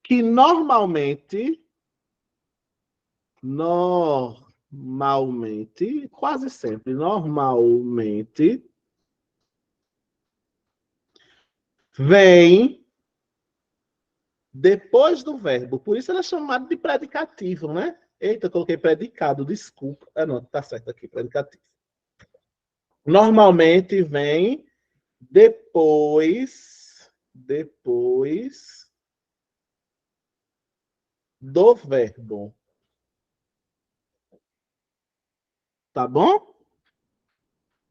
que normalmente, quase sempre, normalmente, vem depois do verbo. Por isso ele é chamado de predicativo, né? Eita, coloquei predicado, desculpa. Não, tá certo aqui, predicativo. Normalmente vem depois do verbo. Tá bom?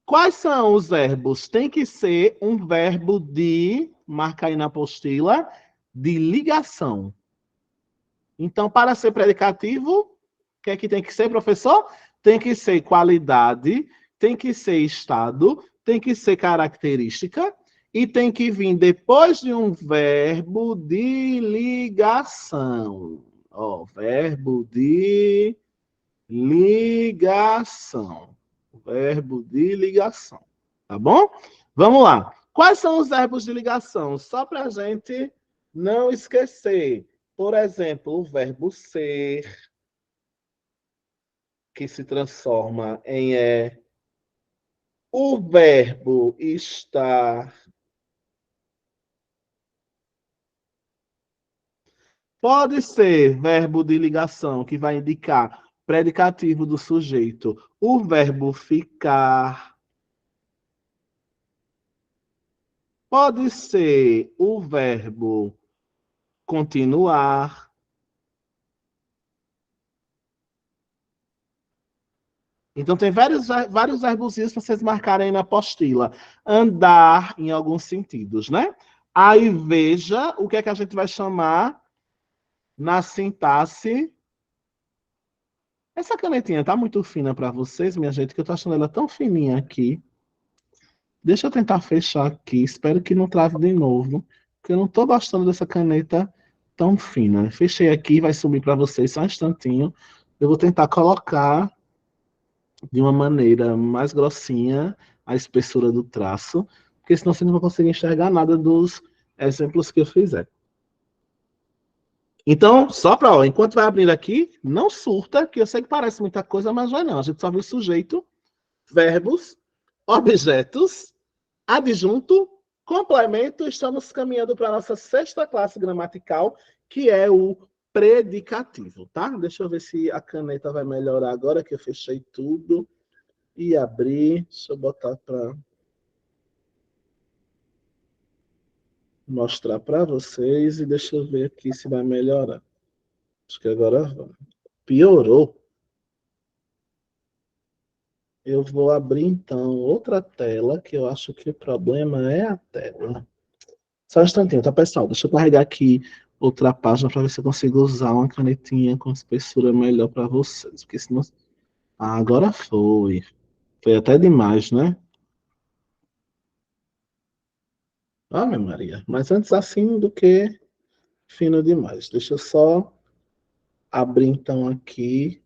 Quais são os verbos? Tem que ser um verbo de, marca aí na apostila, de ligação. Então, para ser predicativo, o que é que tem que ser, professor? Tem que ser qualidade, tem que ser estado, tem que ser característica e tem que vir depois de um verbo de ligação. Ó, verbo de ligação. Verbo de ligação. Tá bom? Vamos lá. Quais são os verbos de ligação? Só para a gente não esquecer. Por exemplo, o verbo ser, que se transforma em é. O verbo estar. Pode ser verbo de ligação, que vai indicar predicativo do sujeito. O verbo ficar. Pode ser o verbo continuar. Então, tem vários verbozinhos para vocês marcarem aí na apostila. Andar, em alguns sentidos, né? Aí, veja o que é que a gente vai chamar na sintaxe. Essa canetinha tá muito fina para vocês, minha gente, que eu tô achando ela tão fininha aqui. Deixa eu tentar fechar aqui. Espero que não trave de novo, porque eu não tô gostando dessa caneta tão fina. Fechei aqui, vai subir para vocês só um instantinho. Eu vou tentar colocar de uma maneira mais grossinha a espessura do traço, porque senão você não vai conseguir enxergar nada dos exemplos que eu fizer. Então, só para, enquanto vai abrindo aqui, não surta, que eu sei que parece muita coisa, mas vai não. A gente só viu sujeito, verbos, objetos, adjunto, complemento. Estamos caminhando para a nossa 6ª classe gramatical, que é o predicativo, tá? Deixa eu ver se a caneta vai melhorar agora, que eu fechei tudo e abri. Deixa eu botar para mostrar para vocês e deixa eu ver aqui se vai melhorar. Acho que agora vai. Piorou. Eu vou abrir, então, outra tela, que eu acho que o problema é a tela. Só um instantinho, tá, pessoal? Deixa eu carregar aqui outra página para ver se eu consigo usar uma canetinha com espessura melhor para vocês. Porque senão... Ah, agora foi. Foi até demais, né? Ah, minha Maria. Mas antes assim do que fino demais. Deixa eu só abrir, então, aqui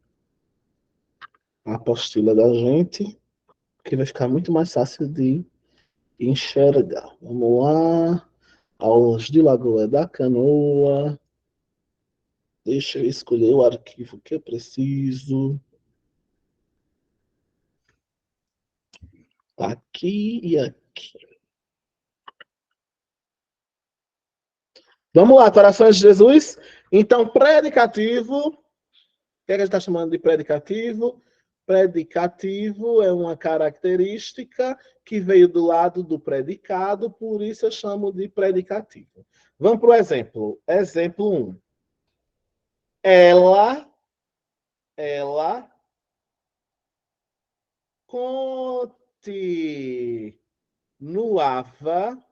a apostila da gente, que vai ficar muito mais fácil de enxergar. Vamos lá. Aulas de Lagoa da Canoa. Deixa eu escolher o arquivo que eu preciso. Aqui e aqui. Vamos lá, corações de Jesus. Então, predicativo. O que a gente está chamando de predicativo? Predicativo é uma característica que veio do lado do predicado, por isso eu chamo de predicativo. Vamos para o exemplo. Exemplo 1. Ela continuava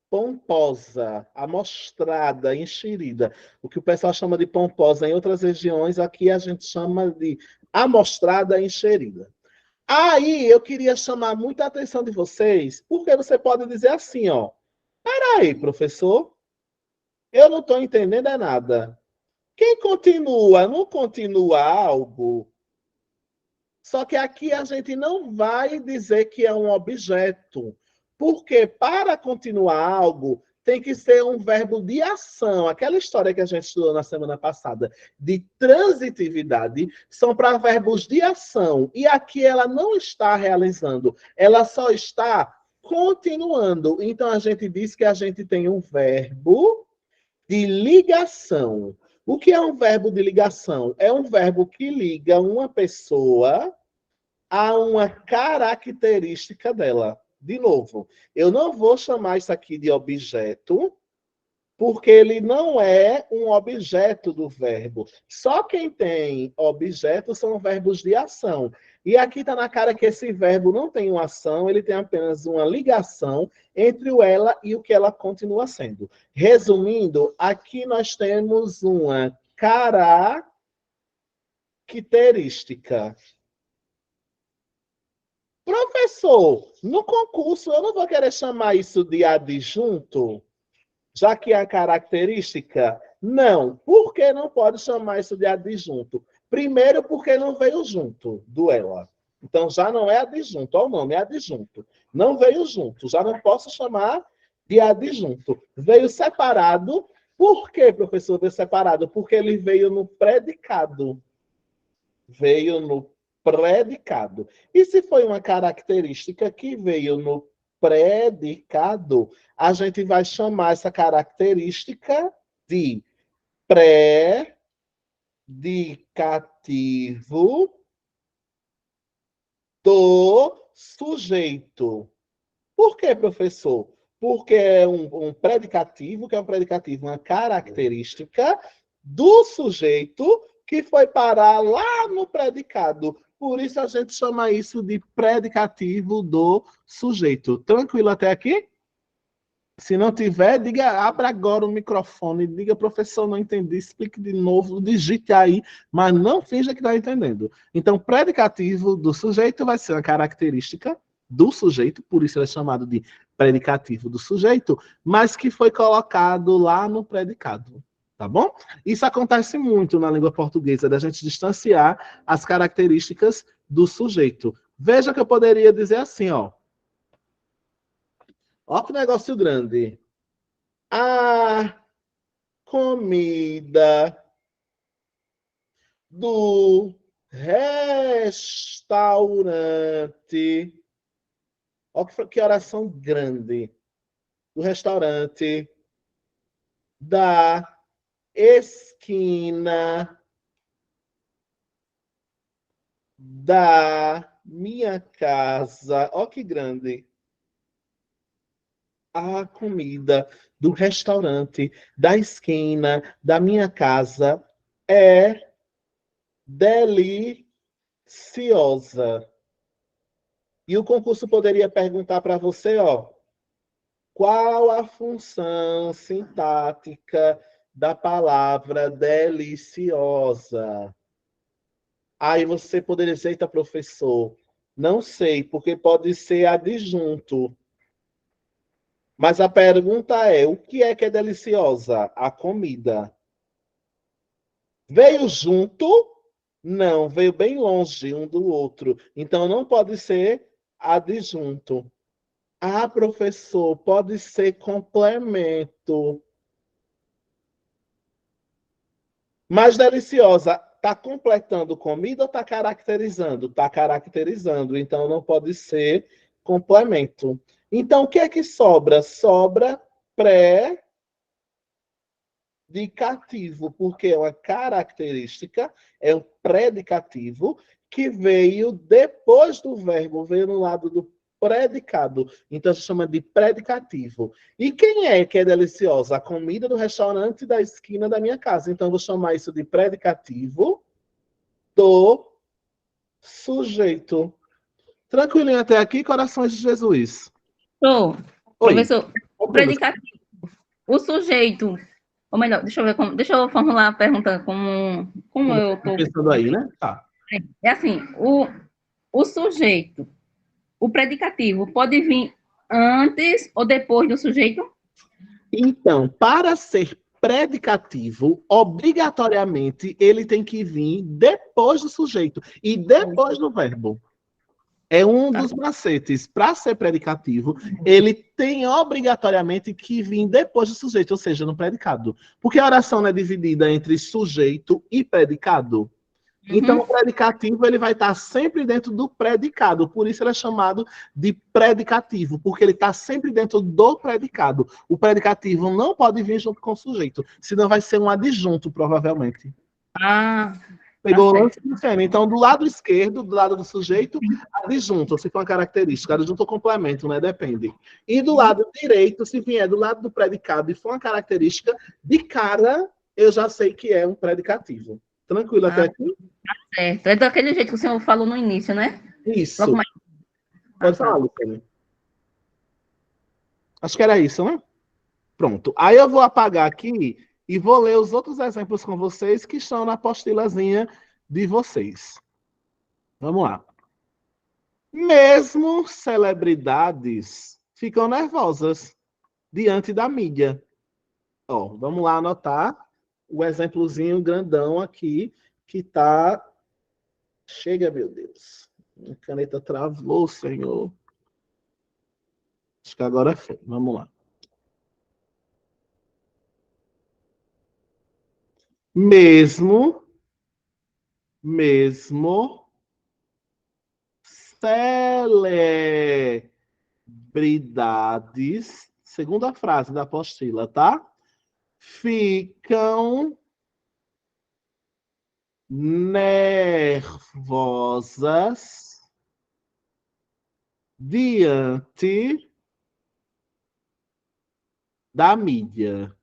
pomposa, amostrada, enxerida. O que o pessoal chama de pomposa em outras regiões, aqui a gente chama de amostrada, enxerida. Aí eu queria chamar muita atenção de vocês, porque você pode dizer assim, ó. Peraí, professor, eu não estou entendendo nada. Quem continua, não continua algo? Só que aqui a gente não vai dizer que é um objeto, porque para continuar algo tem que ser um verbo de ação. Aquela história que a gente estudou na semana passada de transitividade são para verbos de ação. E aqui ela não está realizando, ela só está continuando. Então a gente diz que a gente tem um verbo de ligação. O que é um verbo de ligação? É um verbo que liga uma pessoa a uma característica dela. De novo, eu não vou chamar isso aqui de objeto, porque ele não é um objeto do verbo. Só quem tem objeto são verbos de ação. E aqui está na cara que esse verbo não tem uma ação, ele tem apenas uma ligação entre o ela e o que ela continua sendo. Resumindo, aqui nós temos uma característica. Professor, no concurso eu não vou querer chamar isso de adjunto, já que é a característica? Não. Por que não pode chamar isso de adjunto? Primeiro, porque não veio junto do ela. Então já não é adjunto. Olha o nome, é adjunto. Não veio junto. Já não posso chamar de adjunto. Veio separado. Por que, professor, veio separado? Porque ele veio no predicado. Veio no predicado. E se foi uma característica que veio no predicado, a gente vai chamar essa característica de predicativo do sujeito. Por quê, professor? Porque é um predicativo, que é um predicativo, uma característica do sujeito que foi parar lá no predicado. Por isso a gente chama isso de predicativo do sujeito. Tranquilo até aqui? Se não tiver, diga, abra agora o microfone, diga, professor, não entendi, explique de novo, digite aí, mas não finja que está entendendo. Então, predicativo do sujeito vai ser uma característica do sujeito, por isso ele é chamado de predicativo do sujeito, mas que foi colocado lá no predicado. Tá bom? Isso acontece muito na língua portuguesa, da gente distanciar as características do sujeito. Veja que eu poderia dizer assim, ó. Ó que negócio grande. A comida do restaurante. Ó que oração grande. Do restaurante da esquina da minha casa. Ó que grande. A comida do restaurante da esquina da minha casa é deliciosa. E o concurso poderia perguntar para você, ó, qual a função sintática da palavra deliciosa? Aí você poderia dizer, eita, professor, não sei, porque pode ser adjunto. Mas a pergunta é, o que é deliciosa? A comida. Veio junto? Não, veio bem longe um do outro. Então não pode ser adjunto. Ah, professor, pode ser complemento. Mais deliciosa, está completando comida ou está caracterizando? Está caracterizando, então não pode ser complemento. Então, o que é que sobra? Sobra predicativo, porque é uma característica, é um predicativo que veio depois do verbo, veio no lado do predicado. Então, se chama de predicativo. E quem é que é deliciosa? A comida do restaurante da esquina da minha casa. Então, eu vou chamar isso de predicativo do sujeito. Tranquilinho até aqui, corações de Jesus. Show. Oi. Professor, o predicativo, o sujeito, ou melhor, deixa eu formular a pergunta como eu estou pensando aí, né? Tá. É assim, o sujeito, o predicativo, pode vir antes ou depois do sujeito? Então, para ser predicativo, obrigatoriamente ele tem que vir depois do sujeito e depois do verbo. É um dos macetes. Para ser predicativo, ele tem obrigatoriamente que vir depois do sujeito, ou seja, no predicado. Porque a oração não é dividida entre sujeito e predicado. Então, o predicativo ele vai estar sempre dentro do predicado. Por isso ele é chamado de predicativo, porque ele está sempre dentro do predicado. O predicativo não pode vir junto com o sujeito, senão vai ser um adjunto, provavelmente. Ah, Pegou o lance do Luciano. Então, do lado esquerdo, do lado do sujeito, adjunto, se for uma característica. Adjunto ou complemento, né? Depende. E do lado direito, se vier do lado do predicado e for uma característica, de cara, eu já sei que é um predicativo. Tranquilo até aqui? certo. É daquele jeito que o senhor falou no início, né? Isso. Logo mais... Pode falar, Luciano. Acho que era isso, né? Pronto. Aí eu vou apagar aqui e vou ler os outros exemplos com vocês que estão na apostilazinha de vocês. Vamos lá. Mesmo celebridades ficam nervosas diante da mídia. Ó, vamos lá anotar o exemplozinho grandão aqui que tá... Chega, meu Deus. Minha caneta travou, senhor. Acho que agora foi. Vamos lá. Mesmo celebridades, segunda frase da apostila, tá? Ficam nervosas diante da mídia.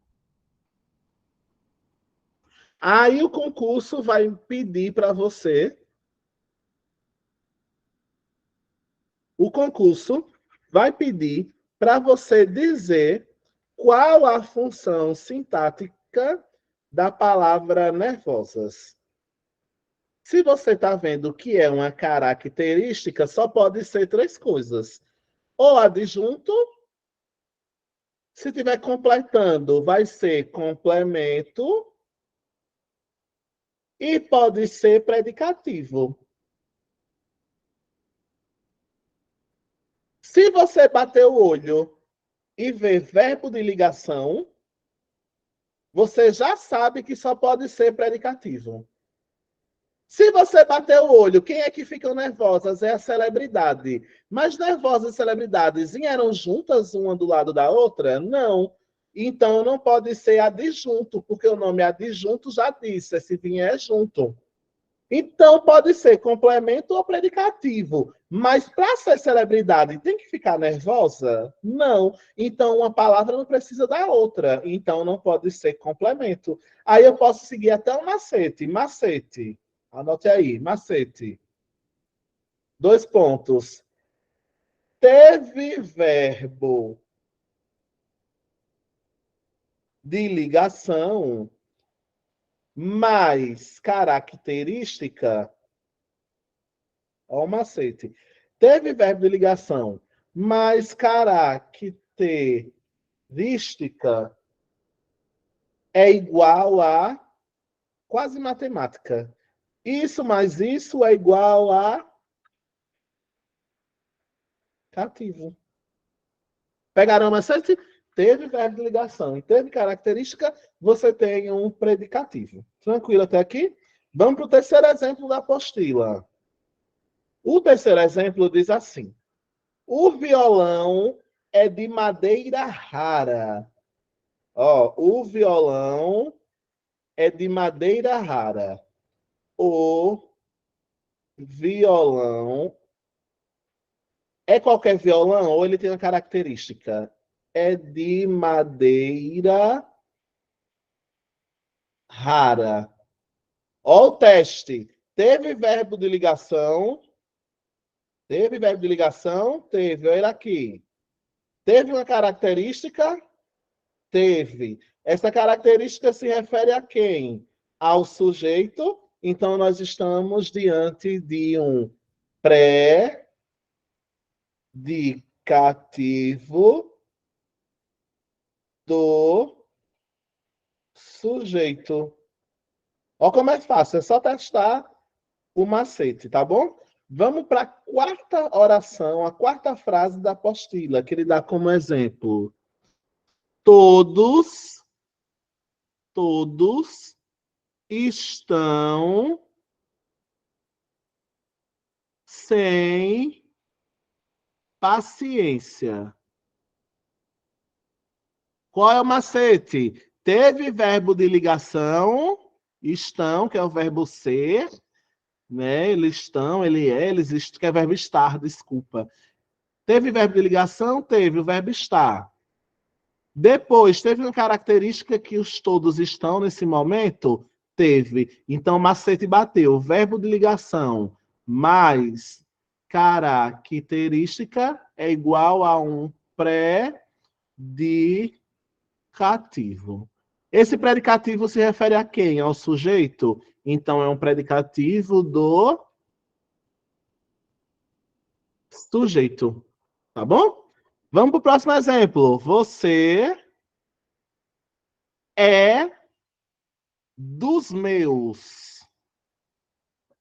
Aí o concurso vai pedir para você. O concurso vai pedir para você dizer qual a função sintática da palavra nervosas. Se você está vendo que é uma característica, só pode ser três coisas. Ou adjunto, Se tiver completando, vai ser complemento e pode ser predicativo. Se você bater o olho e ver verbo de ligação, você já sabe que só pode ser predicativo. Se você bater o olho, quem é que ficam nervosas? É a celebridade. Mas nervosas e celebridades eram juntas uma do lado da outra? Não. Então não pode ser adjunto, porque o nome adjunto já disse, se vier junto. Então pode ser complemento ou predicativo. Mas para ser celebridade, tem que ficar nervosa? Não. Então uma palavra não precisa da outra. Então não pode ser complemento. Aí eu posso seguir até o macete. Macete. Anote aí, macete. 2 pontos. Teve verbo de ligação mais característica. Ó, o macete. Teve verbo de ligação mais característica é igual a quase matemática. Isso mais isso é igual a cativo. Pegaram uma macete? Teve verbo de ligação e teve característica, você tem um predicativo. Tranquilo até aqui? Vamos para o terceiro exemplo da apostila. O terceiro exemplo diz assim: o violão é de madeira rara. Ó, o violão é de madeira rara. O violão é qualquer violão ou ele tem uma característica? É de madeira rara. Ó o teste. Teve verbo de ligação? Teve verbo de ligação? Teve. Olha aqui. Teve uma característica? Teve. Essa característica se refere a quem? Ao sujeito. Então, nós estamos diante de um predicativo do sujeito. Olha como é fácil, é só testar o macete, tá bom? Vamos para a quarta oração, a quarta frase da apostila, que ele dá como exemplo. Todos estão sem paciência. Qual é o macete? Teve verbo de ligação, estão, que é o verbo ser, né? Eles estão, ele é, eles estão, que é o verbo estar, desculpa. Teve verbo de ligação? Teve o verbo estar. Depois, teve uma característica que os todos estão nesse momento? Teve. Então, macete bateu. Verbo de ligação mais característica é igual a um predicativo. Esse predicativo se refere a quem? Ao sujeito? Então, é um predicativo do sujeito. Tá bom? Vamos para o próximo exemplo. Você é dos meus.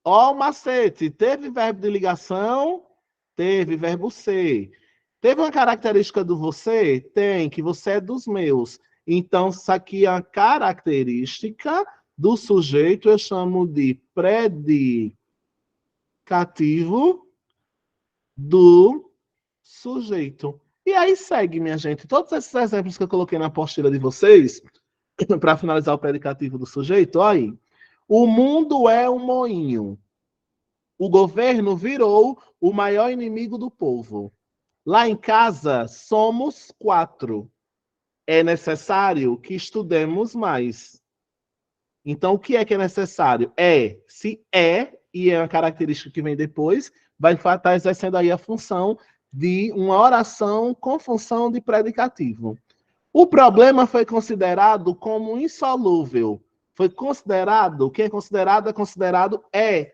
Ó, o macete. Teve verbo de ligação? Teve verbo ser. Teve uma característica do você? Tem, que você é dos meus. Então, isso aqui é a característica do sujeito, eu chamo de predicativo do sujeito. E aí segue, minha gente. Todos esses exemplos que eu coloquei na apostila de vocês, para finalizar o predicativo do sujeito, olha aí. O mundo é um moinho. O governo virou o maior inimigo do povo. Lá em casa, somos 4. É necessário que estudemos mais. Então, o que é necessário? Se é, e é uma característica que vem depois, vai estar exercendo aí a função de uma oração com função de predicativo. O problema foi considerado como insolúvel. Foi considerado, quem é considerado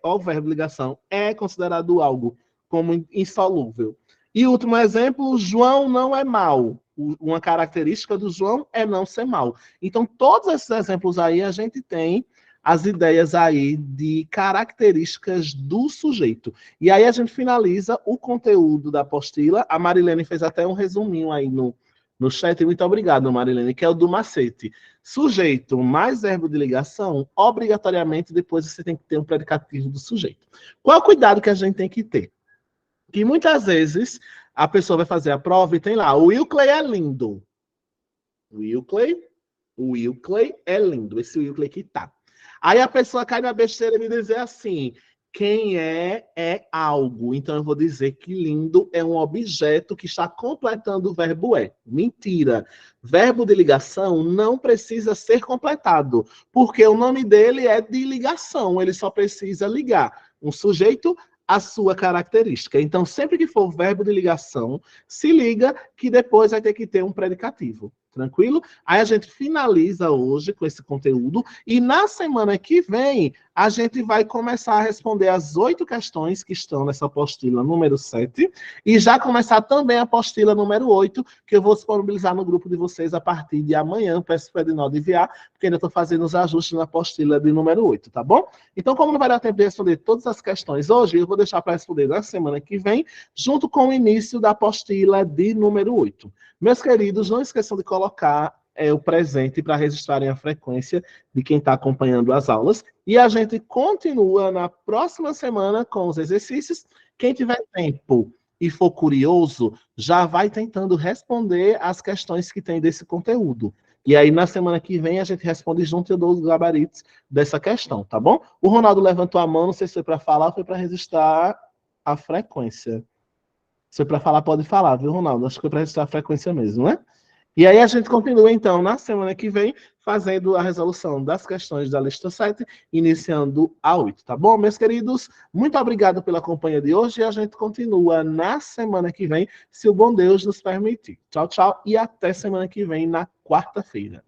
ó, o verbo ligação, é considerado algo como insolúvel. E último exemplo, João não é mau. uma característica do João é não ser mau. Então, todos esses exemplos aí, a gente tem as ideias aí de características do sujeito. E aí a gente finaliza o conteúdo da apostila. A Marilene fez até um resuminho aí no chat. Muito obrigado, Marilene, que é o do macete. Sujeito mais verbo de ligação, obrigatoriamente depois você tem que ter um predicativo do sujeito. Qual é o cuidado que a gente tem que ter? Que muitas vezes a pessoa vai fazer a prova e tem lá, o Wilkley é lindo. O Wilkley é lindo. Esse Wilkley que tá. Aí a pessoa cai na besteira e me dizer assim, quem é algo. Então eu vou dizer que lindo é um objeto que está completando o verbo é. Mentira. Verbo de ligação não precisa ser completado, porque o nome dele é de ligação, ele só precisa ligar um sujeito à sua característica. Então, sempre que for verbo de ligação, se liga que depois vai ter que ter um predicativo. Tranquilo? Aí a gente finaliza hoje com esse conteúdo e na semana que vem a gente vai começar a responder as 8 questões que estão nessa apostila número 7 e já começar também a apostila número 8, que eu vou disponibilizar no grupo de vocês a partir de amanhã. Peço para o Edinaldo enviar, porque ainda estou fazendo os ajustes na apostila de número 8, tá bom? Então, como não vai dar tempo de responder todas as questões hoje, eu vou deixar para responder na semana que vem, junto com o início da apostila de número 8. Meus queridos, não esqueçam de colocar o presente para registrarem a frequência de quem está acompanhando as aulas. E a gente continua na próxima semana com os exercícios. Quem tiver tempo e for curioso, já vai tentando responder as questões que tem desse conteúdo. E aí, na semana que vem, a gente responde junto e eu dou os gabaritos dessa questão, tá bom? O Ronaldo levantou a mão, não sei se foi para falar ou foi para registrar a frequência. Se foi para falar, pode falar, viu, Ronaldo? Acho que foi para registrar a frequência mesmo, né? E aí a gente continua, então, na semana que vem, fazendo a resolução das questões da lista 7, iniciando a 8, tá bom, meus queridos? Muito obrigado pela companhia de hoje e a gente continua na semana que vem, se o bom Deus nos permitir. Tchau, tchau e até semana que vem, na quarta-feira.